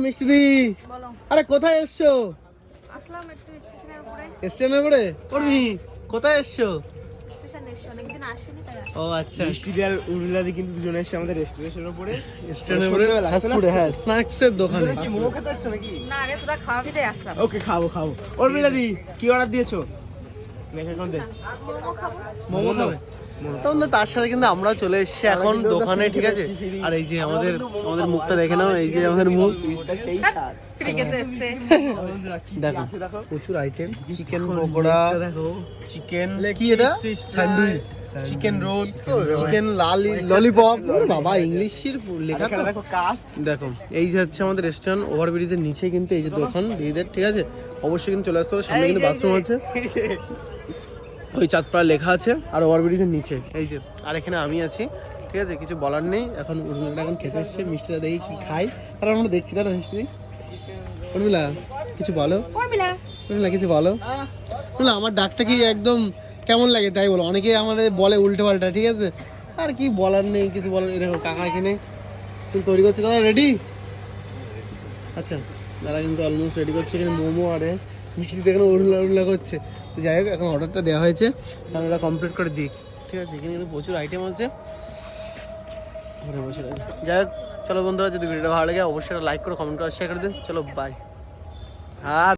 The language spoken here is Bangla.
মিষ্টি দি, আরে কোথায় এসছো? আসলাম একটু স্টেশনের উপরে। স্টেশনের উপরে? পড়বি কোথায় এসছো? স্টেশনে এসে অনেকদিন আসেনি তাই। ও আচ্ছা, মিষ্টি দি আর উর্মিলা দি কিন্তু দুজনে এসে আমাদের রেস্টুরেন্টের উপরে স্টেশনের উপরে ফাস্ট ফুড, হ্যাঁ স্ন্যাক্স এর দোকানে। কি মোমো খেতে আসছো নাকি? না রে, তোরা খাওয়া খেতে আসলাম। ওকে, খাবো খাবো। উর্মিলা দি কি অর্ডার দিয়েছো? মেঘা কোন দে? মোমো খাবো। মোমো খাবে? তখন তো তার সাথে কিন্তু আমরা চলে এসেছি এখন দোকানে, ঠিক আছে? আর এই যে আমাদের মুখটা দেখে নাও, এই যে আমাদের মুখ, ওটা সেই স্বাদ। ফ্রি খেতে এসছে। দেখো প্রচুর আইটেম, চিকেন পকোড়া, চিকেন কি এটা sandwich, chicken roll, chicken lollipop, বাবা ইংলিশের লেখা তো। দেখো কাজ। দেখো এই যে হচ্ছে আমাদের রেস্টুরেন্ট, ওভারব্রিজের নিচে কিন্তু এই যে দোকান দিদিদের, ঠিক আছে? অবশ্যই কিন্তু চলে আসতে হবে। সামনে কিন্তু বাথরুম আছে, ওই চাঁদপাড়া লেখা আছে, আর ওভারব্রিজের নিচে এই যে। আর এখানে আমি আছি, ঠিক আছে? কিছু বলার নেই। এখন উর্মিলা এখন খেতে এসছে, মিষ্টিটা দেখি কি খাই, আর আমরা দেখছি তারা মিষ্টি। উর্মিলা কিছু বলো, উর্মিলা কিছু বলো। উর্মিলা আমার ডাকটা কি একদম কেমন লাগে তাই বলো। অনেকে আমাদের বলে উল্টো পাল্টা, ঠিক আছে? আর কি বলার নেই, কিছু বলার নেই। দেখো কাকা এখানে কিন্তু তৈরি করছে। দাদা রেডি? আচ্ছা, দাদা কিন্তু অলমোস্ট রেডি করছে। এখানে মোমো আর মিষ্টি এখানে উড়লা করছে। তো যাই হোক, এখন অর্ডারটা দেওয়া হয়েছে, তাহলে ওটা কমপ্লিট করে দিই, ঠিক আছে? এখানে কিন্তু প্রচুর আইটেম আছে, ঘরে বসে রয়েছে। যাই হোক চলো বন্ধুরা, যদি ভিডিওটা ভালো লাগে অবশ্যই লাইক করে কমেন্ট করে শেয়ার করে দিন। চলো বাই। হ্যাঁ।